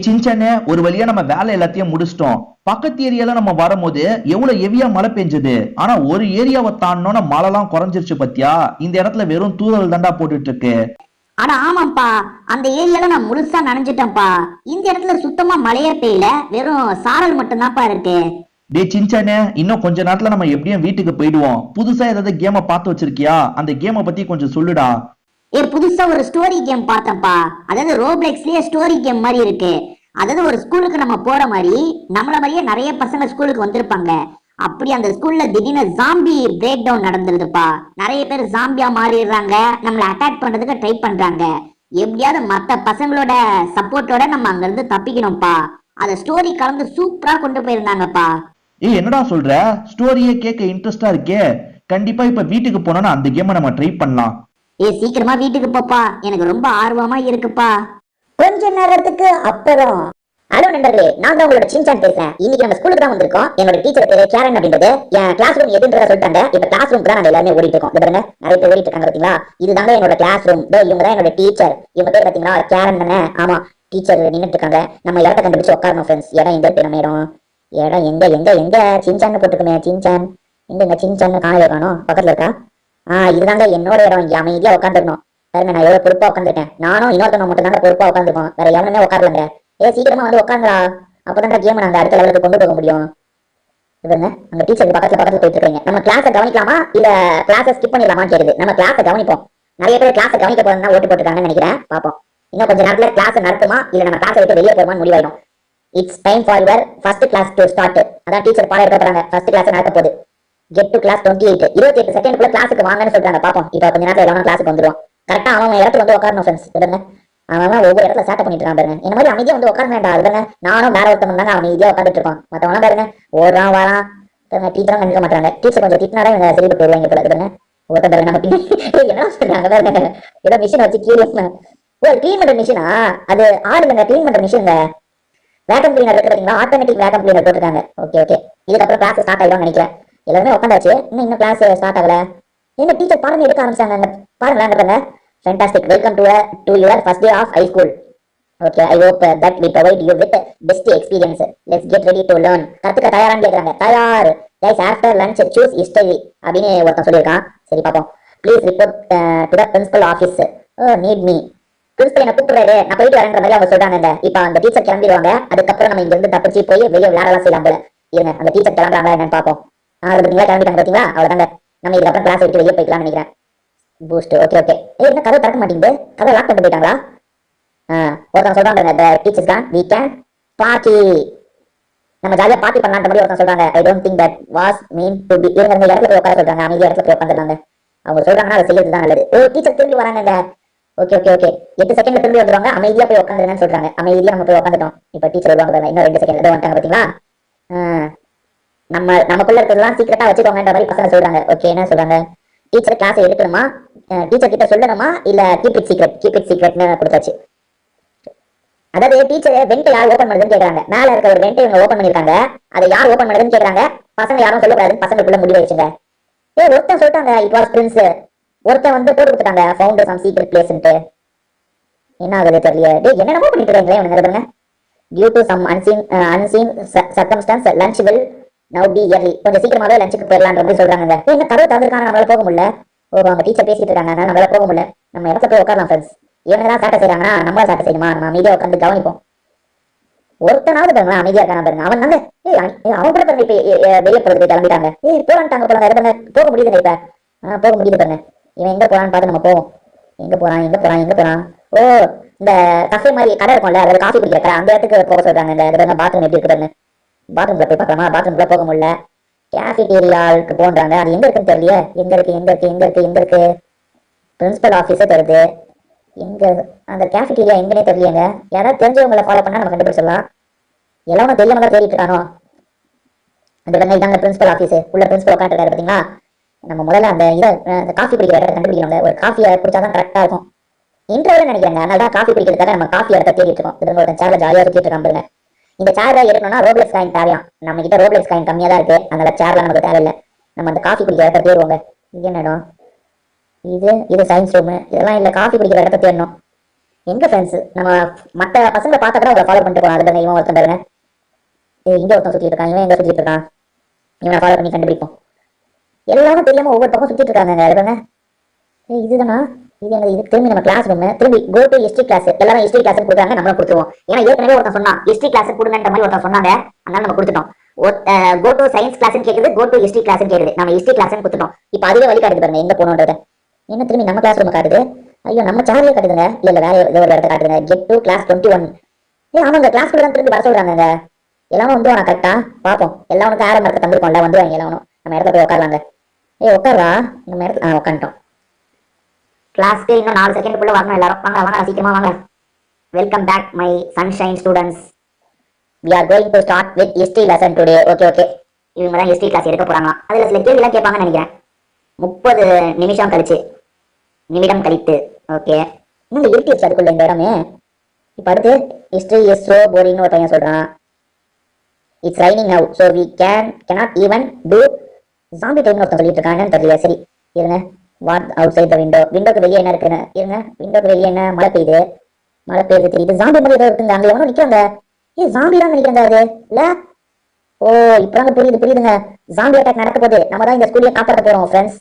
சின்சானே, ஒரு வழியா நம்ம வேலை எல்லாத்தையும் முடிச்சிட்டோம். பக்கத்து ஏரியால நம்ம வரும்போது எவ்வளவு ஹெவியா மழை பெஞ்சது. ஆனா ஒரு ஏரியாவை தாண்டோம்னா மழைலாம் குறைஞ்சிருச்சு பத்தியா. இந்த இடத்துல வெறும் தூறல் தாண்டா போட்டுட்டு இருக்கு. ஆனா ஆமாப்பா, அந்த ஏரியால நான் முழுசா நனைஞ்சிட்டேன்ப்பா. இந்த இடத்துல சுத்தமா மழையே பெய்யல, வெறும் சாரல் மட்டும்தான்ப்பா இருக்கு. சின்சானே, இன்னும் கொஞ்ச நேரத்துல நம்ம எப்படியும் வீட்டுக்கு போயிடுவோம். புதுசா ஏதாவது கேமை பார்த்து வச்சிருக்கியா? அந்த கேமை பத்தி கொஞ்சம் சொல்லுடா. புதுசா ஒரு ஸ்டோரி கேம் பார்த்தேன்ப்பா. அதாவது ரோப்ளெக்ஸ்லயே ஸ்டோரி கேம் மாதிரி இருக்கு. அதாவது ஒரு ஸ்கூலுக்கு நம்ம போற மாதிரி, நம்மள மாதிரியே நிறைய பசங்க ஸ்கூலுக்கு வந்திருப்பாங்க. அப்படி அந்த ஸ்கூல்ல திடீர்னு ஜாம்பி பிரேக் டவுன் நடந்துருதுப்பா. நிறைய பேர் ஜாம்பியா மாறிடுறாங்க, நம்மள அட்டாக் பண்றதுக்கு ட்ரை பண்றாங்க. எப்படியாவது மத்த பசங்களோட சப்போர்ட்டோட நம்ம அங்க இருந்து தப்பிக்கணும்ப்பா. அந்த ஸ்டோரி கலந்து சூப்பரா கொண்டு போயிருந்தாங்கப்பா. என்னடா சொல்ற? ஸ்டோரியே கேட்க இன்ட்ரெஸ்டா இருக்கே. கண்டிப்பா இப்ப வீட்டுக்கு போனோம்னா அந்த கேமை நம்ம ட்ரை பண்ணலாம். சீக்கிரமா வீட்டுக்கு போப்பா, எனக்கு ரொம்ப ஆர்வமா இருக்குப்பா. கொஞ்ச நேரத்துக்கு அப்புறம், ஹலோ நண்பர்களே, நான் தான் உங்களோட சின்சான் பேசுறேன். இன்னைக்கு நம்ம ஸ்கூலுக்கு தான் வந்திருக்கோம். என்னோட டீச்சர் பேரு கேரன் அப்படின்றது. என் கிளாஸ் ரூம் எதுன்றத சொல்லிட்டாங்க. இப்ப கிளாஸ் ரூம் தான் நாங்க எல்லாமே ஓடிட்டு இருக்கோம். பாருங்க, நிறைய பேர் ஓடிட்டு இருக்காங்க பாத்தீங்களா. இதுதாங்க என்னோட கிளாஸ் ரூம். இவங்க தான் என்னோட டீச்சர். இவங்க பேர் பாத்தீங்களா, கேரன் தானே? ஆமா, டீச்சர் நின்னுட்டு இருக்காங்க. நம்ம இடத்த கண்டுபிடிச்சு உட்காரணும் ஃப்ரெண்ட்ஸ். இடம் எங்க இருக்கு? நம்ம இடம் எங்க எங்க எங்க சின்சான் போட்டுருக்குமே. சின்சான் எங்க? சின்சான் காணவே காணோம். பக்கத்துல இருக்கா? இதுதாங்க என்னோட இடம். இங்க அமைதியா உட்காந்துருக்கணும். பாருங்க, நான் எவ்வளவு பொறுப்பா உட்காந்துருக்கேன். நானும் இன்னொருத்தவங்க மட்டும் தாங்க பொறுப்பா உட்காந்துருக்கோம். வேற எவனுமே உட்காரலங்க. சீக்கிரமா வந்து உட்காந்துடா. அப்பதான் கேம் நாங்க அடுத்த லெவலுக்கு கொண்டு போக முடியும். இவங்க அங்க டீச்சருக்கு பக்கத்துல போயிட்டு இருக்கீங்க. நம்ம கிளாஸை கவனிக்கலாமா இல்ல கிளாஸை ஸ்கிப் பண்ணிடலாமா கேக்குது. நம்ம கிளாஸை கவனிப்போம். நிறைய பேர் கிளாஸை கவனிக்க போறதுனா ஓட்டு போட்டுருக்காங்கன்னு நினைக்கிறேன். பாப்போம். இன்னும் கொஞ்ச நேரத்துல கிளாஸ் நடத்துமா இல்ல நம்ம கிளாஸை விட்டு வெளியே போறோமான்னு முடிவாயிடும். It's time for your first class to start. அதான் டீச்சர் பாடம் எடுக்க போறாங்க. ஃபர்ஸ்ட் கிளாஸ் நடக்க போகுது. Get to class 28. 28 செகண்ட்குள்ள கிளாஸுக்கு வாங்கன்னு சொல்றாங்க. பாப்போம். இப்ப கொஞ்ச நேரத்துல எல்லாரும் கிளாஸுக்கு வந்துருவோம். கரெக்டா அவன் இடத்துல வந்து உட்காரணும் ஃப்ரெண்ட்ஸ். பாருங்க, அவன் ஒவ்வொரு இடத்துல சேட்டை பண்ணிட்டு இருக்கான் பாருங்க. இந்த மாதிரி அமைதியா வந்து உட்கார வேண்டாம். அது பாருங்க, நானும் வேற ஒருத்தவங்க தாங்க அமைதியா உட்காந்துட்டு இருக்கோம். மத்தவங்க பாருங்க ஓடுறான் வரான். டீச்சரும் கண்டுக்க மாட்டாங்க. டீச்சர் கொஞ்சம் திட்டினாரா இவங்க சரிட்டு போயிருவாங்க போல. பாருங்க, ஒருத்தன் பாருங்க நம்ம என்ன சொல்றாங்க பாருங்க. ஏதோ மிஷின் வச்சு கியூரியஸ். கிளீன் பண்ற மிஷினா? அது ஆடுங்க, கிளீன் பண்ற மிஷின். வேக்கம் கிளீனர் இருக்கு பாத்தீங்களா, ஆட்டோமேட்டிக் வேக்கம் கிளீனர் போட்டுருக்காங்க. ஓகே ஓகே, இதுக்கப்புறம் கிளாஸ் ஸ்டார்ட் ஆயிடும் நினைக்கிறேன். எல்லாருமே உட்காந்தாச்சு. இன்னும் கிளாஸ் ஸ்டார்ட் ஆகல. என்ன டீச்சர் பாடம் எடுக்க ஆரம்பிச்சாங்க பாருங்க. Fantastic, welcome to your first day of high school. Okay, I hope that we provide you with best experience. Let's get ready to learn. கத்துக்க தயாரான்னு கேக்குறாங்க. தயார். Guys, after lunch choose history அப்படின்னு ஒருத்தன் சொல்லியிருக்கான். சரி பாப்போம். Please report to the principal office. Need me. Principal என்ன கூப்பிடுறாரு, நான் போயிட்டு வரேன்ற மாதிரி அவங்க சொல்றாங்க. இப்ப அந்த டீச்சர் கிளம்பிடுவாங்க. அதுக்கப்புறம் நம்ம இங்க இருந்து தப்பிச்சு போய் வெளியே விளையாடலாம் செய்யலாம் போல. இருங்க, அந்த டீச்சர் கிளம்புறாங்களா என்னன்னு பாப்போம். பாத்தீங்களா, கிளம்பிட்டாங்க பாத்தீங்களா. அவ்வளவுதாங்க, நம்ம இதுக்கப்புறம் கிளாஸ் விட்டு வெளியே போய்க்கலாம்னு நினைக்கிறேன். பூஸ்ட். Okay okay. என்ன கதை திறக்க மாட்டேங்குது? கதை லாக் பண்ணிட்டு போயிட்டாங்களா? ஒருத்தன் சொல்றாங்க, டீச்சர்ஸ் தான் வீ கேன் பார்ட்டி. நம்ம ஜாலியா பார்ட்டி பண்ணலான்ற மாதிரி ஒருத்தன் சொல்றாங்க. I don't think that was mean to be. இவங்க இந்த இடத்துல போய் உட்கார சொல்றாங்க. அமைதியா இடத்துல போய் உட்காந்துருந்தாங்க. அவங்க சொல்றாங்கன்னா அதை செய்யறது தான் நல்லது. டீச்சர் திரும்பி வராங்க. ஓகே ஓகே ஓகே, 8 செகண்ட்ல திரும்பி வந்துருவாங்க. அமைதியா போய் உட்காந்துருங்கன்னு சொல்றாங்க. அமைதியா நம்ம போய் உட்காந்துட்டோம். இப்ப டீச்சர் வருவாங்க. இன்னும் 2 செகண்ட்ல வந்துட்டாங்க பாத்தீங்களா. நமக்குள்ள இருக்கிறதெல்லாம் சீக்கிரட்டா வச்சுக்கோங்கன்ற மாதிரி பசங்க சொல்றாங்க. ஓகே, என்ன சொல்றாங்க? டீச்சர் கிளாஸ் எடுக்கணுமா, டீச்சர் கிட்ட சொல்லணுமா இல்ல கீப் இட் சீக்ரெட்னு கொடுத்தாச்சு. அதாவது டீச்சர் வெண்ட் யார் ஓபன் பண்ணுதுன்னு கேக்குறாங்க. மேல இருக்க ஒரு வெண்ட் இவங்க ஓபன் பண்ணிருக்காங்க. அதை யார் ஓபன் பண்ணுதுன்னு கேக்குறாங்க. பசங்க யாரும் சொல்லக்கூடாதுன்னு பசங்களுக்குள்ள முடிவாயிடுச்சுங்க. ஒருத்தன் சொல்லிட்டாங்க இட் வாஸ் பிரின்ஸ். ஒருத்தன் வந்து போட்டு கொடுத்துட்டாங்க ஃபவுண்ட் சம் சீக்ரெட் பிளேஸ்ன்ட்டு. என்ன ஆகுது தெரியல. என்னென்னமோ பண்ணிட்டு இருக்காங்களே இவங்க பாருங்க. Due to some unseen circumstance lunch will now be early. கொஞ்சம் சீக்கிரமாவே லஞ்சுக்கு போயிடலான்ற மாதிரி சொல்றாங்க. என்ன கதவு திறந்துருக்காங்க, நம்மளால போக முடியல. அவங்க டீச்சர் பேசிட்டு இருக்காங்க, நம்மளால போக முடியல. நம்ம இடத்துல போய் உட்காரலாம் ஃப்ரெண்ட்ஸ். இவங்க தான் சாட்டை செய்யறாங்கன்னா நம்மள சாட்டை செய்யணுமா? நம்ம அமைதியா உட்காந்து கவனிப்போம். ஒருத்தனாவது பாருங்க அமைதியா இருக்கான பாருங்க. அவன் தாங்க அவன் கூட பாருங்க இப்ப வெளியே போறதுக்கு கிளம்பிட்டாங்க. போறான்ட்டாங்க போறாங்க. போக முடியுதுங்க இப்ப. போக முடியுது பாருங்க. இவன் எங்க போறான்னு பார்த்து நம்ம போவோம். எங்க போறான்? ஓ, இந்த கஃபே மாதிரி கடை இருக்கும்ல, அதாவது காஃபி குடிக்கிற கடை, அந்த இடத்துக்கு போக சொல்றாங்க. இந்த பாத்ரூம் எப்படி இருக்கு பாருங்க. பாத்ரூம்ல போய் பார்க்கலாமா? பாத்ரூம்ல போக முடியல. கேஃபிடேரியாவுக்கு போன்றாங்க. அது எங்க இருக்குன்னு தெரியல. எங்க இருக்கு? பிரின்சிபல் ஆஃபீஸே தருது. எங்க அந்த கேஃபிடேரியா எங்கன்னே தெரியலங்க. யாராவது தெரிஞ்சவங்களை ஃபாலோ பண்ணா நம்ம கண்டுபிடிச்சிடலாம். எல்லாம் தெரியாம தான் தேடிட்டு இருக்கானோ. அந்த பாருங்க, இதாங்க பிரின்சிபல் ஆஃபீஸ். உள்ள பிரின்சிபல் உட்காந்துருக்காரு பாத்தீங்களா. நம்ம முதல்ல அந்த காஃபி குடிக்கிற இடத்த கண்டுபிடிக்கணும். ஒரு காஃபியை குடிச்சாதான் கரெக்டா இருக்கும். இன்டர்வியூல நினைக்கிறேன். அதனால காஃபி குடிக்கிறதுக்காக நம்ம காஃபி இடத்த தேடிட்டு இருக்கோம். இது ஒரு சேர்ல ஜாலியா சுத்திட்டு இருக்கான் பாருங்க. இந்த சேரை எடுக்கணும்னா ரோப்ளெக்ஸ் காயின் தேவையா? நம்ம கிட்ட ரோப்ளெக்ஸ் காயின் கம்மியா தான் இருக்கு. அதனால சேர்ல நமக்கு தேவையில்லை. நம்ம அந்த காஃபி குடிக்கிற இடத்த தேடுவோங்க. இது என்ன இடம்? இது சயின்ஸ் ரூம். இதெல்லாம் இல்ல, காஃபி குடிக்கிற இடத்த தேடணும். எங்க ஃப்ரெண்ட்ஸ் நம்ம மத்த பசங்களை பார்த்தா கூட அவரை ஃபாலோ பண்ணிட்டு போறோம். அதுல இவன் ஒருத்தன் பாருங்க, இங்க ஒருத்தன் சுத்திட்டு இருக்கான், இவன் எங்க சுத்திட்டு இருக்கான், இவனை ஃபாலோ பண்ணி கண்டுபிடிப்போம். எல்லாரும் தெரியாம ஒவ்வொரு பக்கம் சுத்திட்டு இருக்காங்க. அது பாருங்க, இதுதானா, இது திரும்பி நம்ம கிளாஸ் ரூம், திரும்பி கோ டு ஹிஸ்டரி கிளாஸ். எல்லாரும் ஹிஸ்டரி கிளாஸ் கொடுத்தாங்க, நம்மளும் கொடுத்துருவோம். ஏன்னா ஏற்கனவே ஒருத்தன் சொன்னா ஹிஸ்டரி கிளாஸ் கொடுங்கன்ற மாதிரி ஒருத்தன் சொன்னாங்க, அதனால நம்ம கொடுத்துட்டோம். கோ டு சயின்ஸ் கிளாஸ் கேக்குது, கோ டு ஹிஸ்டரி கிளாஸ் கேக்குது, நம்ம ஹிஸ்டரி கிளாஸ் கொடுத்துட்டோம். இப்போ அதுவே வழி காட்டுது பாருங்க எங்க போகணுன்றத. என்ன திரும்பி நம்ம கிளாஸ் ரூம் காட்டுது? ஐயோ நம்ம சார்லியே காட்டுதுங்க. இல்ல வேற ஏதோ ஒரு இடத்த காட்டுதுங்க. Get to class 21. ஆமாங்க, கிளாஸ் குள்ள தான் திரும்பி வர சொல்றாங்க. எல்லாரும் வந்து நான் கரெக்டா பாப்போம். எல்லாருக்கும் ஆரம் இருக்க தந்திருக்கோம்ல, வந்து வாங்க எல்லாரும் நம்ம இடத்துல போய் உட்காரலாங்க. உட்காரா நம்ம இடத்துல உட்காந்துட்டோம். கிளாஸ்க்கு இன்னும் 4 செகண்டுக்குள்ள வரணும். எல்லாரும் வாங்க வாங்க, சீக்கிரமா வாங்க. Welcome back my sunshine students. we are going to start with history lesson today. Okay இவங்க தான் ஹிஸ்டரி கிளாஸ் எடுக்க போறாங்க. அதுல சில கேள்வி எல்லாம் கேட்பாங்கன்னு நினைக்கிறேன். 30 நிமிடம் கழிச்சு, நிமிடம் கழித்து. ஓகே, இன்னும் இருட்டிடுச்சு அதுக்குள்ள இந்த இடமே. இப்ப அடுத்து ஹிஸ்டரி இஸ் சோ போரிங்னு ஒரு பையன் சொல்றான். It's raining now so we cannot even do zombie டைம்னு ஒருத்தன் சொல்லிட்டு இருக்காங்கன்னு தெரியல. சரி இருங்க, what outside the window. விண்டோக்கு வெளியே என்ன இருக்குன்னு இருங்க. விண்டோக்கு வெளியே என்ன, மழை பெய்யுது. மழை பெய்யுது தெரியுது. ஜாம்பி மாதிரி ஏதோ இருக்குங்க. அங்க எவனோ நிக்கிறாங்க. ஜாம்பி தான் நினைக்கிறாங்க அது இல்ல. ஓ இப்பதாங்க புரியுதுங்க. ஜாம்பி அட்டாக் நடக்க போகுது. நம்ம தான் இந்த ஸ்கூல்ல காப்பாற்ற போறோம் ஃப்ரெண்ட்ஸ்.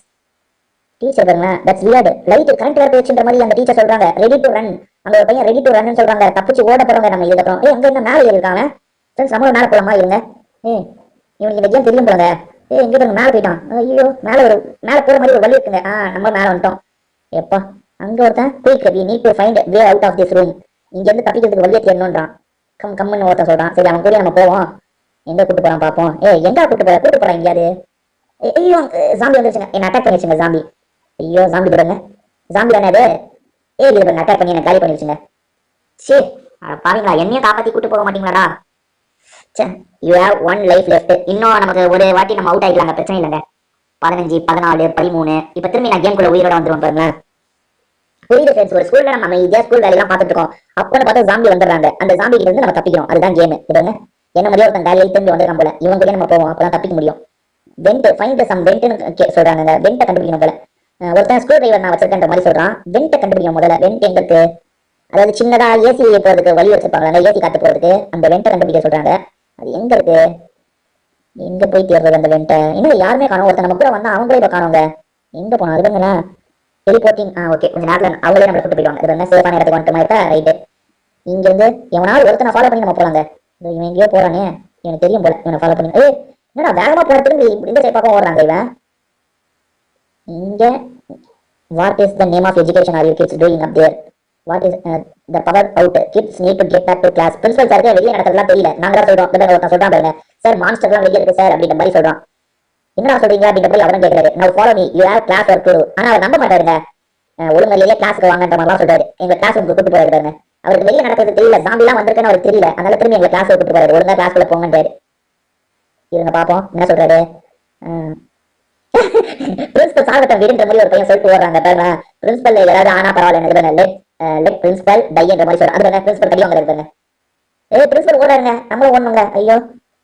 டீச்சர் பாருங்க, தட்ஸ் வியர்ட். லைட் கரண்ட் வேற போயிடுச்சுன்ற மாதிரி அந்த டீச்சர் சொல்றாங்க. Ready to run. அந்த ஒரு பையன் ரெடி டு ரன்னு சொல்றாங்க. தப்பிச்சு ஓட போறவங்க நம்ம இதுக்கப்புறம். அங்க என்ன மேலே ஏறிருக்காங்க ஃப்ரெண்ட்ஸ். நம்மளும் மேலே போலாமா? இருங்க. இவனுக்கு இந்த கேம் தெரியும் போலங்க. எங்க பாருங்க, மேலே போயிட்டான். ஐயோ, மேலே போற மாதிரி ஒரு வழி இருக்குங்க. நம்ம மேலே வந்துட்டோம். எப்பா அங்க ஒருத்தன் quick, we need to find way out of this room. இங்க இருந்து தப்பிக்கிறதுக்கு வழியை தேடணும்ன்றான். கம்முன்னு ஒருத்தன் சொல்றான். சரி அவன் கூட நம்ம போவோம். எங்க கூட்டு போறான் பாப்போம். எங்க கூட்டு போறான் எங்கேயாவது. ஐயோ ஜாம்பி வந்துருச்சுங்க, என்ன அட்டாக் பண்ணிருச்சுங்க ஜாம்பி. ஐயோ ஜாம்பி போடுங்க. ஜாம்பி தானே அது. இது அட்டாக் பண்ணி என்ன காலி பண்ணிருச்சுங்க. சரி பாருங்களா, என்னையும் காப்பாத்தி கூட்டு போக மாட்டீங்களாடா. You have 1 life left. இன்னும் நமக்கு ஒரு வாட்டி நம்ம அவுட் ஆயிக்கலாங்க, பிரச்சனை இல்லைங்க. 15, 14, 13. இப்ப திரும்பி நான் கேம்குள்ள உயிரோட வந்துருவோம் பாருங்களேன். புரியுது ஃப்ரெண்ட்ஸ், ஒரு ஸ்கூல்ல நம்ம இதே ஸ்கூல் வேலையெல்லாம் பார்த்துட்டு இருக்கோம். அப்போன்னு பார்த்தா ஜாம்பி வந்துடுறாங்க. அந்த ஜாம்பி கிட்ட இருந்து நம்ம தப்பிக்கிறோம். அதுதான் கேம். இதுங்க என்ன மாதிரியே ஒருத்தன் காலையில் திரும்பி வந்துருக்கான் போல. இவங்க நம்ம போவோம், அப்பதான் தப்பிக்க முடியும். வெண்ட் ஃபைண்ட் சம் வெண்ட்னு சொல்றாங்க. வெண்ட்டை கண்டுபிடிக்கணும் போல. ஒருத்தன் ஸ்க்ரூ டிரைவர் நான் வச்சிருக்கேன்ற மாதிரி சொல்றான். வெண்ட்டை கண்டுபிடிக்கணும் முதல்ல. வெண்ட் எங்க இருக்கு? அதாவது சின்னதா ஏசி போறதுக்கு வழி வச்சிருப்பாங்க, ஏசி காத்து போறதுக்கு. அந்த வெண்ட்டை கண்டுபிடிக்க சொல்றாங்க. அது எங்க இருக்கு? எங்க போய் தேடுறது அந்த வெண்ட்டை? இன்னும் யாருமே காணும். ஒருத்தன் நம்ம கூட வந்தா அவங்களே இப்ப காணுங்க. எங்க போனோம்? அதுங்களா டெலிபோர்ட்டிங். ஓகே, கொஞ்சம் நேரத்தில் அவங்களே நம்மளை கூட்டு போயிடுவாங்க. இது என்ன சேஃபான இடத்துக்கு வந்துட்டு மாதிரி ரைட்டு. இங்க இருந்து எவனாவது ஒருத்தனை ஃபாலோ பண்ணி நம்ம போலாங்க. இவன் எங்கேயோ போறானே, எனக்கு தெரியும் போல. இவனை ஃபாலோ பண்ணி என்னடா வேகமா போறதுக்கு இந்த சேஃபாக ஓடுறாங்க இவன். இங்க what is the name of education are you kids doing up there? What is the power out? Kids need to get back to class. Principal சாருக்கு வெளியே நடக்கிறதுலாம் தெரியல. நாங்க தான் சொல்றோம். ஒருத்தன் சொல்றான் பாருங்க, சார் மான்ஸ்டர்லாம் வெளியே இருக்கு சார் அப்படின்ற மாதிரி சொல்றான். என்னடா சொல்றீங்க அப்படின்ற போய் அவரும் கேட்கறாரு. நான் follow me, you have class work too. ஆனா அவர் நம்ப மாட்டாருங்க. ஒழுங்காலேயே கிளாஸுக்கு வாங்கன்ற மாதிரிலாம் சொல்றாரு. எங்க கிளாஸ் ரூமுக்கு கூட்டு போறாரு. அவருக்கு வெளியே நடக்கிறது தெரியல, ஜாம்பிலாம் வந்திருக்குன்னு அவருக்கு தெரியல. அதனால திரும்பி எங்க கிளாஸ் கூட்டு போறாரு. ஒழுங்கா கிளாஸ்க்குள்ள போங்கன்றாரு. இருங்க பாப்போம் என்ன சொல்றாரு. பிரின்சிபல் சாகட்டம் வீடுன்ற மாதிரி ஒரு பையன் சொல்லிட்டு ஓடுறாங்க பாருங்க. பிரின்சிபல் ஏதாவது ஆனா பரவாயில்ல, லெட் பிரின்சிபல் டைன்ற மாதிரி சொல்றாங்க. அது பிரின்சிபல் கடி வாங்க இருக்காங்க. பிரின்சிபல் ஓடாருங்க, நம்மளும் ஓடணுங்க. ஐயோ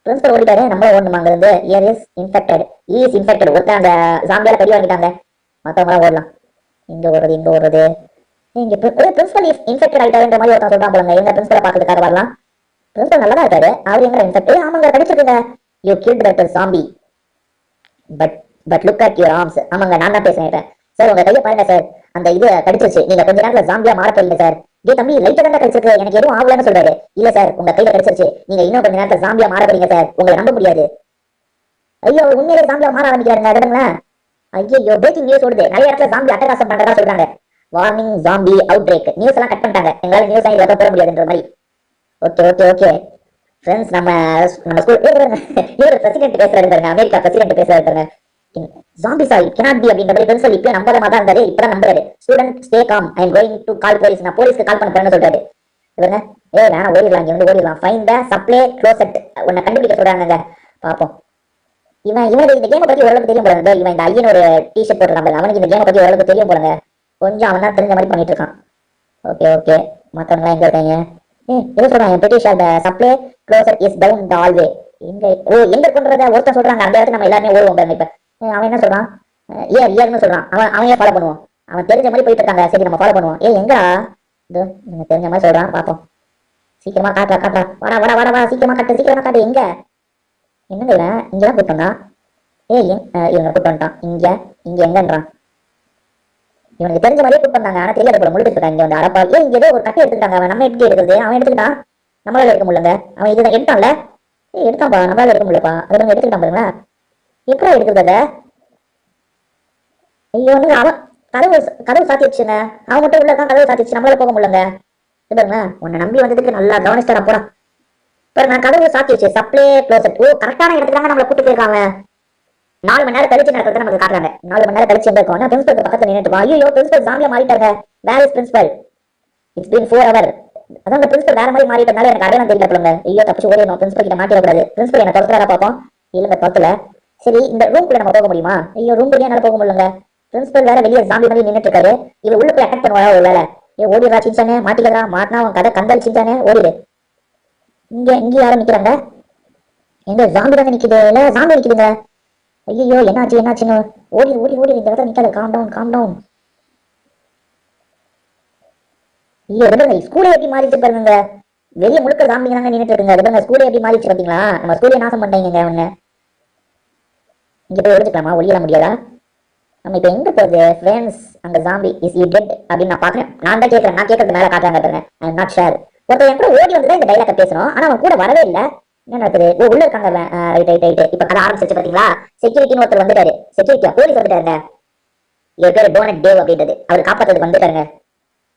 பிரின்சிபல் ஓடிட்டாரு, நம்மளும் ஓடணுமா? அங்க இருந்து இயர் இஸ் இன்ஃபெக்டட். ஒருத்தன் அந்த ஜாம்பியால கடி வாங்கிட்டாங்க, மத்தவங்களாம் ஓடலாம். இங்க ஓடுறது இங்க பிரின்சிபல் இன்ஃபெக்டட் ஆயிட்டாருன்ற மாதிரி ஒருத்தன் சொல்றான் போலங்க. எங்க பிரின்சிபலை பாக்கிறதுக்காக வரலாம். பிரின்சிபல் நல்லா இருக்காரு, அவர் எங்க இன்ஃபெக்ட்? ஆமாங்க கடிச்சிருக்குங்க. You killed that zombie but look at your arms. ஆமாங்க நான் தான் பேசுறேன் சார். உங்க கையை பாருங்க சார், அந்த இது கடிச்சிருச்சு. நீங்க கொஞ்ச நேரத்துல ஜாம்பியா மாற போறீங்க சார். தம்பி லைட்டா தான் கடிச்சிருக்கு, எனக்கு எதுவும் ஆகலன்னு சொல்றாரு. இல்ல சார் உங்க கையில கடிச்சிருச்சு, நீங்க இன்னும் கொஞ்ச நேரத்துல ஜாம்பியா மாற போறீங்க சார், உங்களை நம்ப முடியாது. ஐயோ உண்மையிலே ஜாம்பியா மாற ஆரம்பிக்கிறாருங்க. அதுங்களா ஐயோ பிரேக்கிங் நியூஸ் ஓடுது. நிறைய இடத்துல ஜாம்பி அட்டகாசம் பண்றதா சொல்றாங்க. Warning zombie out break. News எல்லாம் கட் பண்ணிட்டாங்க. எங்களால நியூஸ் ஆகி போட முடியாதுன்ற மாதிரி. ஓகே ஃப்ரெண்ட்ஸ், நம்ம ஸ்கூல் இவர் பிரசிடென்ட் பேசுறாரு பாருங்க. அமெரிக்கா பிரசிடென்ட் பேசுறாரு பாருங்க. zombies are cannot be அப்படின்ற மாதிரி பிரின்சிபல் இப்ப நம்பற மாதிரி இருந்தாரு. இப்பதான் நம்புறாரு. Student stay calm, I am going to call police. நான் போலீஸ்க்கு கால் பண்ண போறேன்னு சொல்றாரு. இவங்க வேணா ஓடிடலாம், இங்க வந்து ஓடிடலாம். Find the supply closet. உன்னை கண்டுபிடிக்க சொல்றாங்க. பாப்போம். இவனுக்கு இந்த கேமை பத்தி ஓரளவுக்கு தெரியும் போல. இவன் இந்த ஐயன் ஒரு டிஷர்ட் போட்டுருக்காங்க. அவனுக்கு இந்த கேமை பத்தி ஓரளவுக்கு தெரியும் போலங்க. கொஞ்சம் அவன் தான் தெரிஞ்ச மாதிரி பண்ணிட்டு இருக்கான். ஓகே மத்தவங்க எங்க இருக்காங்க? என்ன சொல்றாங்க? British the supply closet is down the hallway. எங்க கொண்டத ஒருத்தன் சொல்றாங்க. அந்த இடத்துல நம்ம எல்லாருமே ஓடுவோம் பாருங்க. இப்ப அவன் என்ன சொல்றான்? ஏர்னு சொல்றான். அவன் ஃபாலோ பண்ணுவோம். அவன் தெரிஞ்ச மாதிரி போயிட்டு இருக்காங்க. சரி நம்ம ஃபாலோ பண்ணுவோம். எங்கடா இது நீங்க தெரிஞ்ச மாதிரி சொல்றான் பாப்போம். சீக்கிரமா காட்டுறா. வாடா வாடா வாடா வாடா, சீக்கிரமா காட்டு எங்க? என்னங்க இவன் இங்கதான் கூப்பிட்டான்? இவங்க கூப்பிட்டு வந்துட்டான். இங்க எங்கன்றான்? இவனுக்கு தெரிஞ்ச மாதிரியே கூப்பிட்டு ஆனா தெரியாத போல முழுக்க இருக்காங்க. இங்க வந்து அரப்பா இங்க ஏதோ ஒரு கட்டை எடுத்துட்டாங்க. அவன் நம்ம எப்படி எடுக்கிறது? அவன் எடுத்துக்கிட்டான், நம்மளால எடுக்க முடியலங்க. அவன் இதுதான் எடுத்தான்ல, எடுத்தான்ப்பா, நம்மளால எடுக்க முடியலப்பா. அதை நம்ம எடுத்துக்கிட்டான் பாருங்களேன். எப்படா எடுக்கிறது அதை? ஐயோ வந்து அவன் கதவு சாத்தி வச்சுங்க. அவன் மட்டும் உள்ள தான் கதவு சாத்தி வச்சு நம்மளால போக முடியலங்க. பாருங்க, உன்னை நம்பி வந்ததுக்கு நல்லா கவனிச்சிட்டா போடா. பாருங்க, கதவு சாத்தி வச்சு சப்ளே க்ளோசட். ஓ, கரெக்டான இடத்துக்கு நம்மளை கூட்டு போயிருக்காங்க. 4 மணி நேரம் கழிச்சு நடக்கிறத நமக்கு காட்டுறாங்க. 4 மணி நேரம் கழிச்சு எங்க இருக்கும்? பிரின்சிபல் பக்கத்துல நின்னுட்டு இருக்கோம். ஐயோ, பிரின்சிபல் ஜாம்பியா மாறிட்டாங்க. Where is principal? It's been 4 hours. அதான் அந்த பிரின்சிபல் வேற மாதிரி மாறிட்டனால எனக்கு அடையாளம் தெரியல போலங்க. ஐயோ, தப்பிச்சு ஓடிடணும். பிரின்சிபல் கிட்ட மாட்டிடக்கூடாது. பிரின்சிபல் என்ன துரத்துறாரா பாப்போம். இல்லங்க, துரத்துல. சரி, இந்த ரூம்குள்ள நம்ம போக முடியுமா? ஐயோ, ரூம்குள்ளே என்னால போக முடியலங்க. பிரின்சிபல் வேற வெளியே ஜாம்பி மாதிரி நின்னுட்டு இருக்காரு. இவ உள்ள போய் அட்டாக் பண்ணுவா ஒரு வேலை. ஓடிடுறா சின்சானே, மாட்டிக்கிறா. மாட்டினா அவன் கதை கந்தல் சின்சானே, ஓடிடு. இங்க யாரும் நிக்கிறாங்க? எங்க ஜாம்பி தாங்க நிக்குது. இல்ல ஜாம்பி நிக்குதுங்க. ஐயோ, என்னாச்சுன்னு ஓடி இந்த இடத்துல நிக்காத. Calm down. ஐயோ, ஸ்கூலே எப்படி மாறிச்சு பாருங்க. வெளியே முழுக்க ஜாம்பிங்க தாங்க நின்னுட்டு இருக்குங்க. அதுங்க ஸ்கூலே எப்படி மாறிச்சு பாத்தீங்களா? நம்ம ஸ்கூலே நாசம் பண்ணிட்டாங்க அவங்க. இங்க போய் ஒழிச்சுக்கலாமா? ஒளியலாம் முடியாதா? நம்ம இப்ப எங்க போகுது ஃப்ரெண்ட்ஸ்? அங்க ஜாம்பி இஸ் யூ டெட் அப்படின்னு நான் பாக்குறேன். நான் தான் கேட்கறேன். நான் கேட்கறது மேல காட்டுறாங்க பாருங்க. I am not sure. ஒருத்தர் என் கூட ஓடி வந்து இந்த டைலாக பேசணும், ஆனா அவன் கூட வரவே இல்லை. என்ன நடக்குது? ஓ, உள்ள இருக்காங்க. ரைட். இப்ப கதை ஆரம்பிச்சிருச்சு பாத்தீங்களா? செக்யூரிட்டின்னு ஒருத்தர் வந்துட்டாரு. செக்யூரிட்டியா? போலீஸ் வந்துட்டாருங்க. என் பேரு டோனட் டேவ் அப்படின்றது. அவர் காப்பாத்துறதுக்கு வந்துட்டாருங்க.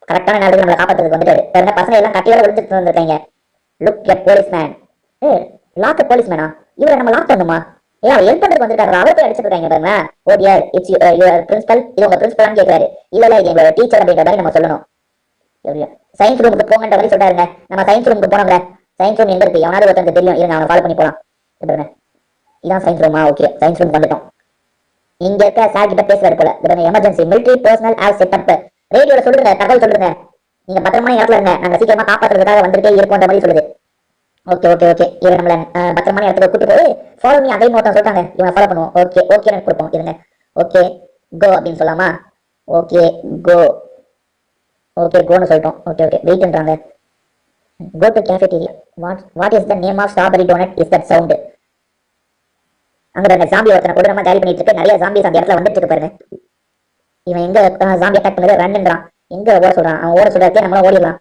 கரெக்டான நேரத்துக்கு நம்மளை காப்பாத்துறதுக்கு வந்துட்டாரு. பாருங்க, பசங்க எல்லாம் கட்டியோட விழுந்துட்டு வந்துருக்காங்க. லுக் எட் போலீஸ்மேன். லாக் போலீஸ்மேனா? இவரை நம்ம லாக் பண்ணுமா? அவர் ஹெல்ப் பண்றதுக்கு வந்துட்டாரு. அவர் போய் அடிச்சிட்டு இருக்காங்க பாருங்க. Oh dear, it's your principal. இது உங்க பிரின்சிபலான்னு கேட்கறாரு. இல்ல இது எங்களோட டீச்சர் அப்படின்ற மாதிரி நம்ம சொல்லணும். சயின்ஸ் ரூமுக்கு போங்கன்ற மாதிரி சொல்றாருங்க. நம்ம சயின்ஸ் ரூமுக்கு போனோங்க. சயின்ஸ் ரூம் எங்க இருக்கு? எவனாவது ஒருத்தருக்கு தெரியும். இருங்க, அவனை ஃபாலோ பண்ணி போலாம். இதான் சயின்ஸ் ரூமா? ஓகே, சயின்ஸ் ரூம் வந்துட்டோம். இங்க இருக்க சார் கிட்ட பேசுறாரு போல. Emergency military personal have set up. ரேடியோல சொல்லுங்க, தகவல் சொல்லுங்க. நீங்க பத்திரமான இடத்துல இருங்க, நாங்க சீக்கிரமா காப்பாத்துறதுக்காக வந்துட்டே இருக்கோன்ற மாதிரி சொல்லுது. ஓகே. இவன் நம்மள பத்திரமான இடத்துக்கு கூட்டு போய் ஃபாலோ மீ அகைன் ஒருத்தன் சொல்றாங்க. இவனை ஃபாலோ பண்ணுவோம். ஓகே கொடுப்போம். இருங்க. ஓகே கோ அப்படின்னு சொல்லாமா? ஓகே கோன்னு சொல்லிட்டோம். ஓகே வெயிட்ன்றாங்க. Go to cafeteria. What is the name of strawberry donut is that sound? அங்க ஜாம்பி ஒருத்தனை கூட நம்ம கேரி பண்ணிட்டு இருக்கு. நிறைய ஜாம்பிஸ் அந்த இடத்துல வந்துட்டு இருக்கு பாருங்க. இவன் எங்க ஜாம்பி அட்டாக் பண்ணது? ரன்ன்றான். எங்க ஓட சொல்றான்? அவன் ஓட சொல்றதே நம்மள ஓடிடலாம்.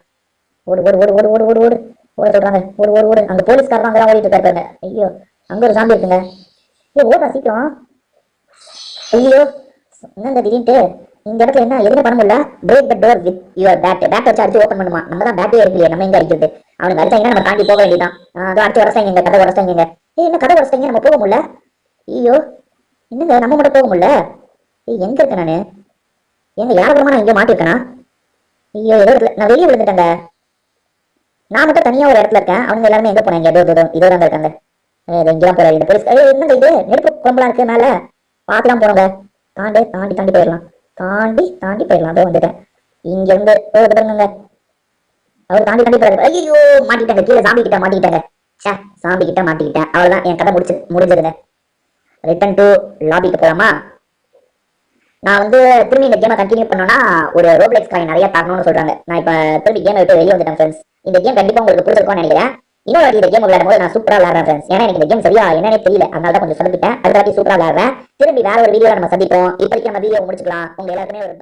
ஓடு ஓட சொல்றாங்க. ஓடு. அங்க போலீஸ்காரன் அங்கதான் ஓடிட்டு இருக்காரு பாருங்க. ஐயோ, அங்க ஒரு ஜாம்பி இருக்குங்க. ஓடா சீக்கிரம். ஐயோ, என்னங்க திடீர்னு இந்த இடத்துல எதுவும் பண்ண முடியல. Break the door with your bat வச்சு அடிச்சு ஓப்பன் பண்ணுமா? நம்ம தான் பேட்டே இருக்கு, நம்ம எங்க அடிக்கிறது? அவனுக்கு அடிச்சாங்கன்னா நம்ம தாண்டி போக வேண்டியதான். அடிச்சு உடச்சாங்க, கதை உடச்சாங்க. என்ன கதை உடச்சிட்டாங்க? நம்ம போக முடியல. ஐயோ, என்னங்க நம்ம மட்டும் போக முடியல? எங்க இருக்கேன் நானு? எங்க யாரமா நான் இங்க மாட்டிருக்கேனா? ஐயோ, ஏதோ நான் வெளியே விழுந்துட்டேங்க. நான் மட்டும் தனியா ஒரு இடத்துல இருக்கேன். அவங்க எல்லாருமே எங்க போனாங்க? இதோ தான் இருக்காங்க. இங்கெல்லாம் போறாரு இந்த போலீஸ். என்னங்க இது? நெருப்பு குழம்புலாம் இருக்கு மேல. பார்த்துலாம் போறோங்க. தாண்டி போயிடலாம். தாண்டி போயிடலாம். அதோ வந்துட்டேன். இங்க இருந்து பாருங்க. அவர் தாண்டி போறாரு. ஐயோ, மாட்டிட்டாங்க. கீழே சாம்பி கிட்ட மாட்டிக்கிட்டாங்க. சாம்பி கிட்ட மாட்டிக்கிட்டேன். அவ்வளவுதான், என் கதை முடிஞ்சதுங்க. ரிட்டர்ன் டு லாபிக்கு போலாமா? நான் திரும்பி இந்த கேமை கண்டினியூ பண்ணோம்னா ஒரு ரோப்ளெக்ஸ் காயின் நிறைய தரணும்னு சொல்றாங்க. நான் இப்ப திரும்பி கேமை விட்டு வெளியே வந்துட்டேன் ஃப்ரெண்ட்ஸ். இந்த கேம் கண்டிப்பா உங்களுக்கு பிடிச்சிருக்கும்னு நினைக்கிறேன். இன்னொரு வாட்டி இந்த கேம் விளையாடும் போது நான் சூப்பரா விளையாடுறேன் ஃப்ரெண்ட்ஸ். ஏன்னா எனக்கு இந்த கேம் சரியா என்னன்னே தெரியல, அதனால தான் கொஞ்சம் சொல்லிட்டேன். அடுத்த வாட்டி சூப்பரா விளையாடுறேன். திரும்பி வேற ஒரு வீடியோ நம்ம சந்திப்போம். இப்போதைக்கு நம்ம வீடியோ முடிச்சுக்கலாம். உங்க எல்லாருக்குமே ஒரு